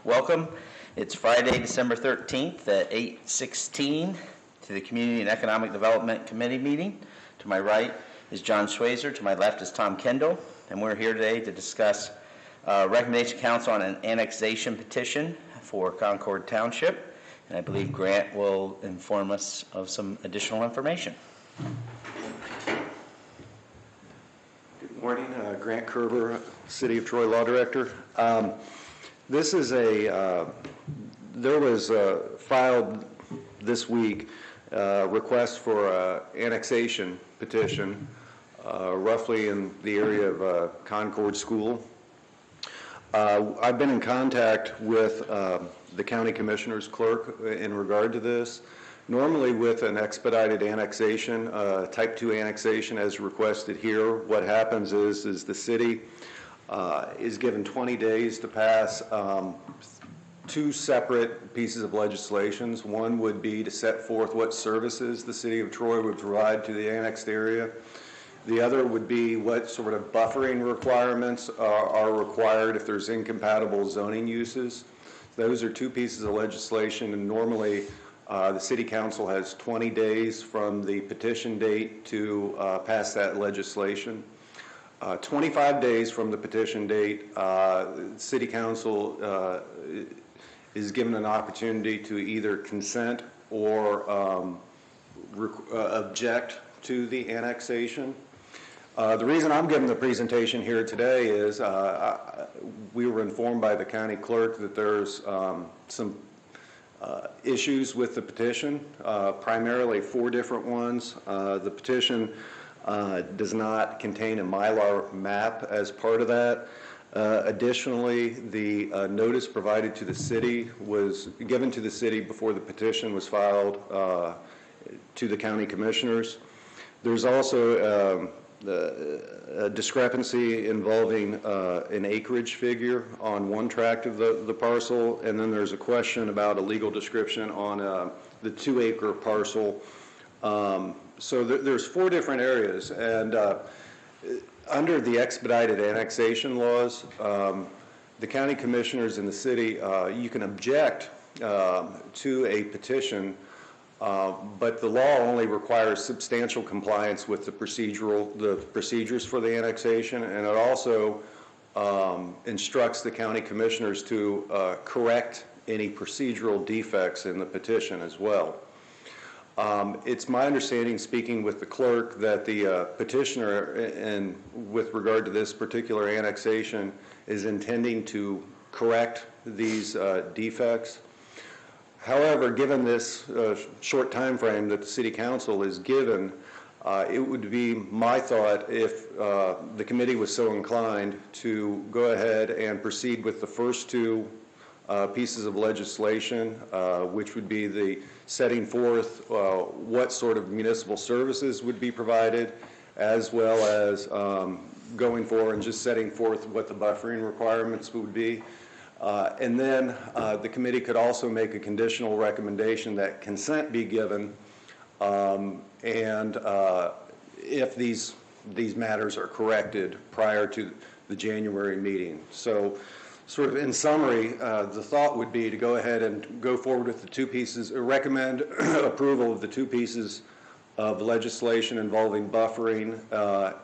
Welcome. It's Friday, December 13th at 8:16 to the Community and Economic Development Committee meeting. To my right is John Schweizer. To my left is Tom Kendall. And we're here today to discuss recommendation council on an annexation petition for Concord Township. And I believe Grant will inform us of some additional information. Good morning, Grant Kerber, City of Troy Law Director. This is there was filed this week request for annexation petition, roughly in the area of Concord School. I've been in contact with the county commissioner's clerk in regard to this. Normally with an expedited annexation, type 2 annexation as requested here, what happens is the city is given 20 days to pass two separate pieces of legislation. One would be to set forth what services the city of Troy would provide to the annexed area. The other would be what sort of buffering requirements are required if there's incompatible zoning uses. Those are two pieces of legislation, and normally the City Council has 20 days from the petition date to pass that legislation. 25 days from the petition date, City Council is given an opportunity to either consent or object to the annexation. The reason I'm giving the presentation here today is we were informed by the county clerk that there's some issues with the petition, primarily 4 different ones. The petition does not contain a Mylar map as part of that. Additionally, the notice provided to the city was given to the city before the petition was filed to the county commissioners. There's also a discrepancy involving an acreage figure on one tract of the parcel, and then there's a question about a legal description on the 2-acre parcel. So there's 4 different areas, and under the expedited annexation laws, the county commissioners in the city, you can object to a petition, but the law only requires substantial compliance with the procedures for the annexation, and it also instructs the county commissioners to correct any procedural defects in the petition as well. It's my understanding, speaking with the clerk, that the petitioner, and with regard to this particular annexation, is intending to correct these defects. However, given this short time frame that the City Council is given, it would be my thought if the committee was so inclined to go ahead and proceed with the first 2 pieces of legislation, which would be the setting forth what sort of municipal services would be provided, as well as going forward and just setting forth what the buffering requirements would be. And then the committee could also make a conditional recommendation that consent be given, and if these matters are corrected prior to the January meeting. So, sort of in summary, the thought would be to go ahead and go forward with the 2 pieces, or recommend approval of the 2 pieces of legislation involving buffering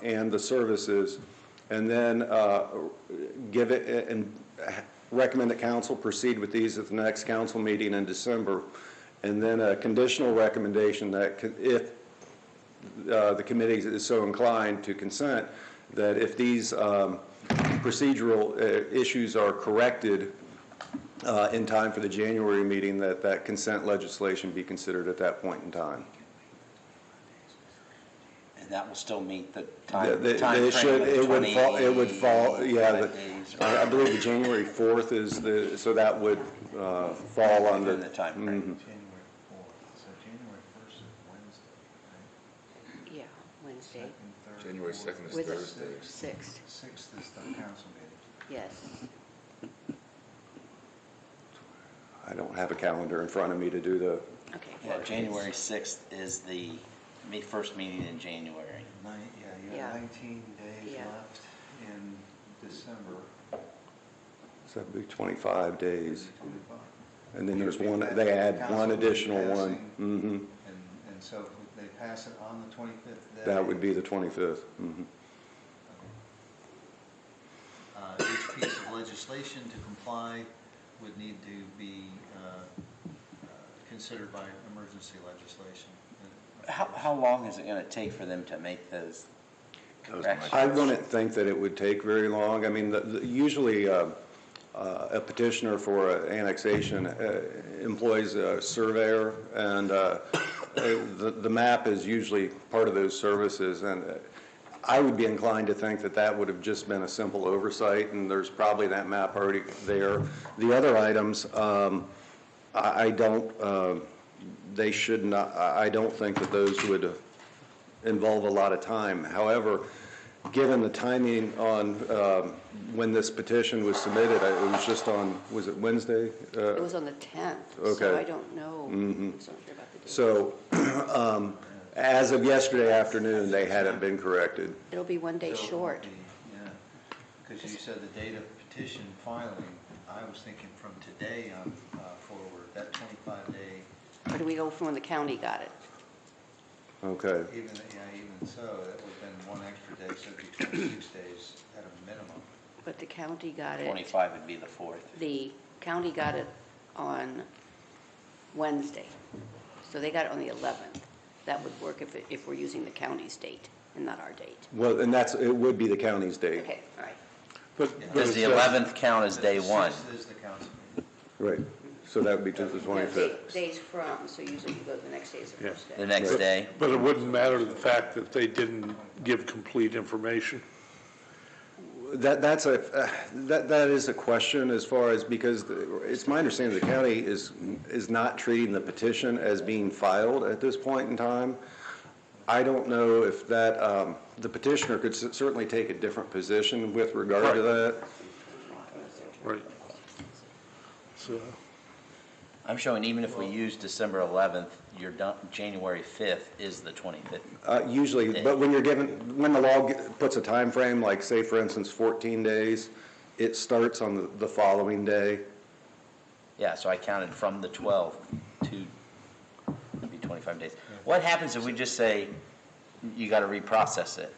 and the services, and then give it and recommend that council proceed with these at the next council meeting in December, and then a conditional recommendation that if the committee is so inclined to consent, that if these procedural issues are corrected in time for the January meeting, that consent legislation be considered at that point in time. And that will still meet the time It would fall, yeah. I believe the January 4th is so that would fall under the time frame. January 4th. So January 1st is Wednesday. Yeah, Wednesday. Second, third, January fourth, 2nd is With Thursday. 6th, 6th is the council meeting. yes. I don't have a calendar in front of me to do the. Okay. Yeah, January 6th is the first meeting in January. You Yeah. have 19 days Yeah. left in December. So So that'd be 25 days. 25. And then there's It would be one, that they add council one would be additional one. passing, Mm-hmm. And so if they pass it on the 25th day. That would be the 25th. Mm-hmm. Each piece of legislation to comply would need to be considered by emergency legislation. How long is it going to take for them to make those corrections? I wouldn't think that it would take very long. I mean, usually a petitioner for annexation employs a surveyor, and the map is usually part of those services. And I would be inclined to think that that would have just been a simple oversight, and there's probably that map already there. The other items, I don't, they should not, I don't think that those would involve a lot of time. However, given the timing on when this petition was submitted, it was just on, was it Wednesday? It was on the 10th, so Okay. I don't know. I'm so sure about the date. So, as of yesterday afternoon, they hadn't been corrected. It'll be one day So it would short. be, yeah, because you said the date of petition filing, I was thinking from today on forward, that 25-day, Or do we go from when the county got it? Okay. even so, that would have been one extra day, so it'd be 26 days at a minimum. But the county got it, 25 would be the 4th. the county got it on Wednesday. So they got it on the 11th. That would work if we're using the county's date and not our date. Well, and it would be the county's date. Okay, all right. But Does the it says- 11th count as day one? 6th is the council meeting. Right. So that would be to the Yeah, 25th. Days from, so usually you go the next day is the Yeah. first The day. next day? But it wouldn't matter the fact that they didn't give complete information? That is a question as far as, because it's my understanding the county is not treating the petition as being filed at this point in time. I don't know if that, the petitioner could certainly take a different position with regard to that. Right. So, I'm showing even if we use December 11th, you're done, January 5th is the 25th. Usually, but when you're given, when the law puts a time frame, like say for instance 14 days, it starts on the following day. Yeah, so I counted from the 12th to, it'd be 25 days. What happens if we just say, you got to reprocess it?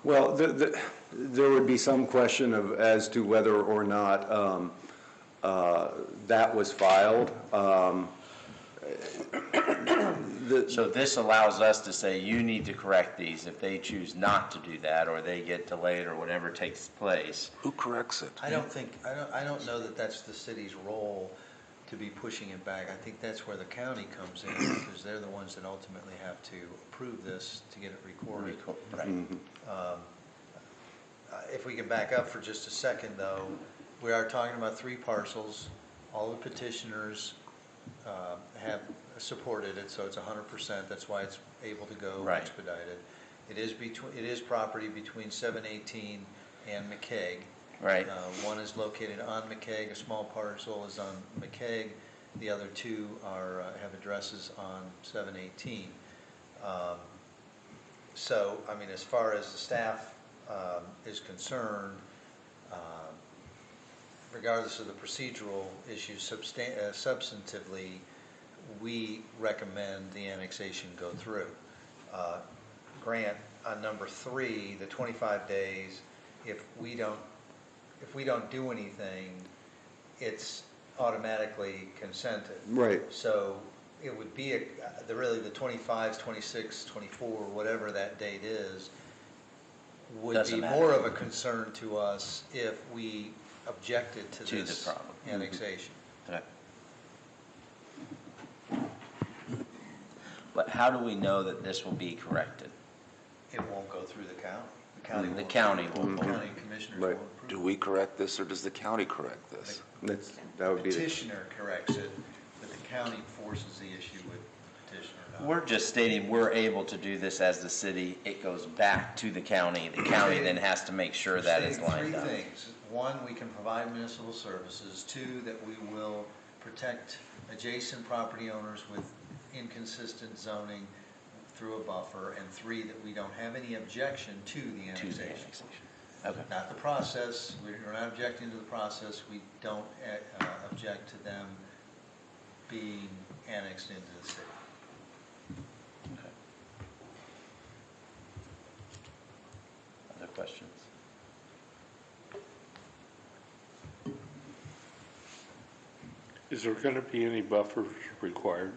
Well, there would be some question as to whether or not that was filed. So this allows us to say, you need to correct these. If they choose not to do that, or they get delayed, or whatever takes place. who corrects it? I don't know that that's the city's role to be pushing it back. I think that's where the county comes in, because they're the ones that ultimately have to approve this to get it recorded. Right. If we can back up for just a second, though, we are talking about 3 parcels. All the petitioners have supported it, so it's 100%. That's why it's able to go Right. expedited. It is property between 718 and McKeag. Right. One is located on McKeag, a small parcel is on McKeag. The other 2 have addresses on 718. So, I mean, as far as the staff is concerned, regardless of the procedural issues, substantively, we recommend the annexation go through. Grant, on number 3, the 25 days, if we don't do anything, it's automatically consented. Right. So it would be really the 25, 26, 24, whatever that date is, would Doesn't be matter. more of a concern to us if we objected to To the this problem. annexation. Right. But how do we know that this will be corrected? It won't go through the county. The county The won't. county The will. county commissioners Right. won't approve. Do we correct this, or does the county correct this? That would be the, Petitioner corrects it, but the county forces the issue with the petitioner. not- We're just stating we're able to do this as the city. It goes back to the county. The county then has to make sure that is Saying lined up. 3 things. 1, we can provide municipal services. 2, that we will protect adjacent property owners with inconsistent zoning through a buffer. And 3, that we don't have any objection to the To the annexation. annexation. Okay. Not the process, we're not objecting to the process, we don't object to them being annexed into the city. Okay. Other questions? Is there going to be any buffers required?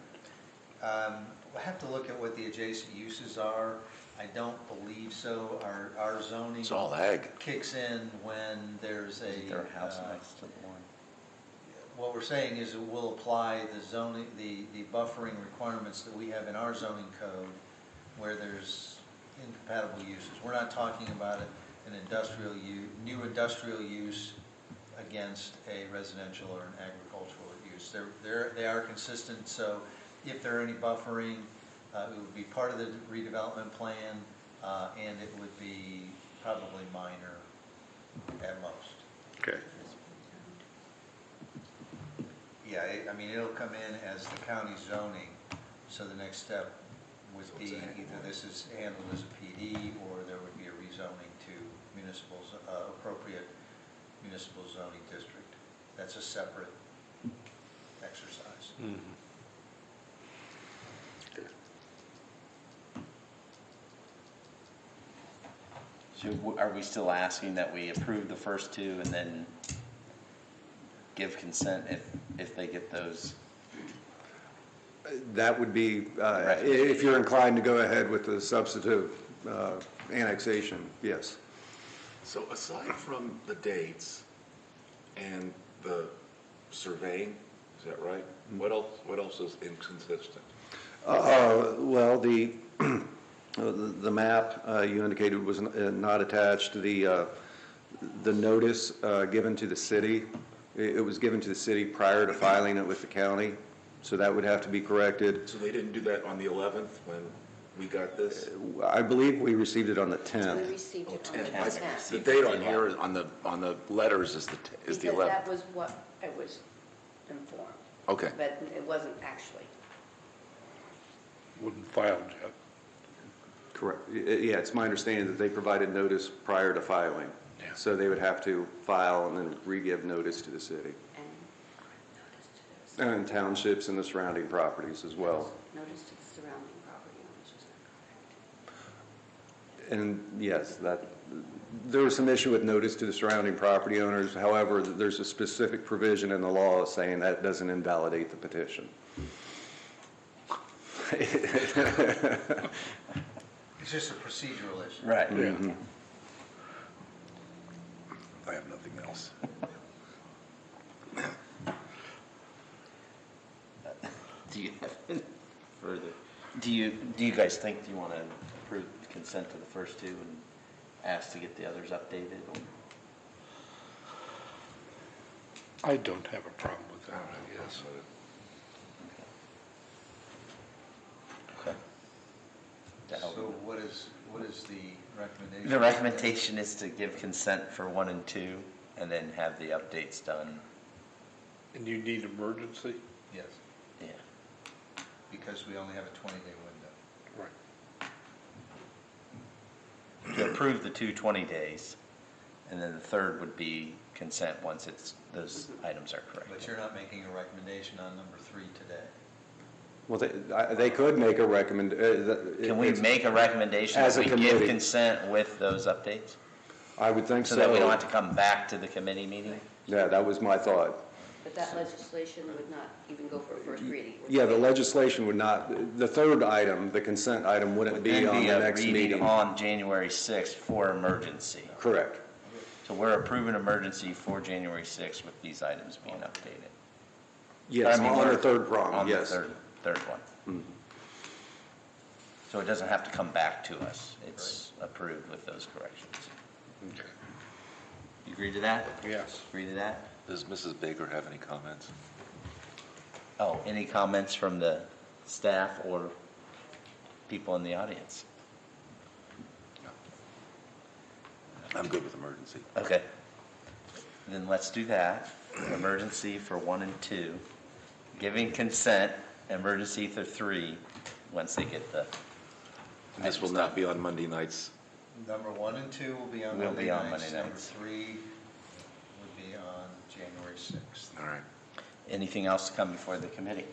We'll have to look at what the adjacent uses are. I don't believe so. Our zoning It's all ag. kicks in when there's Is there a house a, next to the one? what we're saying is it will apply the zoning, the buffering requirements that we have in our zoning code where there's incompatible uses. We're not talking about an industrial new industrial use against a residential or an agricultural use. They are consistent, so if there are any buffering, it would be part of the redevelopment plan, and it would be probably minor at most. Okay. Yeah, I mean, it'll come in as the county zoning, so the next step would be either this is handled as a PD or there would be a rezoning to municipal, appropriate municipal zoning district. That's a separate exercise. Are we still asking that we approve the first two and then give consent if they get those? That would be, if you're inclined to go ahead with the substantive annexation, yes. So aside from the dates and the surveying, is that right? What else is inconsistent? Well, the map you indicated was not attached. The notice given to the city, it was given to the city prior to filing it with the county, so that would have to be corrected. So they didn't do that on the 11th when we got this? I believe we received it on the We 10th. received it on the 10th. 10th. The date on here on the letters is the Because 11th. that was what I was informed, Okay. but it wasn't actually. Wasn't filed yet. Correct. Yeah, it's my understanding that they provided notice prior to filing. Yeah. So they would have to file and then re-give notice to the city. And notice to those, And townships and the surrounding properties as well. notice to the surrounding property owners, is that correct? And yes, there was some issue with notice to the surrounding property owners. However, there's a specific provision in the law saying that doesn't invalidate the petition. It's just a procedural issue. Right. Yeah. I have nothing else. Do you have any further? Do you guys think, do you want to approve consent to the first two and ask to get the others updated? I don't have a problem with that, I guess. Okay. So what is the recommendation? The recommendation is to give consent for 1 and 2 and then have the updates done. And you need emergency? Yes, Yeah. because we only have a 20-day window. Right. To approve the 20 days, and then the third would be consent once those items are correct. But you're not making a recommendation on number 3 today. Well, they could make a Can we make a recommendation As that a we give committee. consent with those updates? I would think so. So that we don't have to come back to the committee meeting? Yeah, that was my thought. But that legislation would not even go for a first reading. Yeah, the legislation would not, the third item, the consent item, wouldn't be Then on the a next reading meeting. on January 6th for emergency. Correct. So we're approving emergency for January 6th with these items being updated. Yes, I mean, on we're- the third prong, On the yes. third one. So it doesn't have to come back to us. It's approved with those corrections. Okay. You agree to that? Yes. Agree to that? Does Mrs. Baker have any comments? Oh, any comments from the staff or people in the audience? I'm good with emergency. Okay. Then let's do that. Emergency for 1 and 2. Giving consent, emergency for 3, once they get the. And this will not be on Monday nights Number 1 and 2 will be on Will Monday be on nights. Monday Number nights. 3 would be on January 6th. All right. Anything else to come before the committee?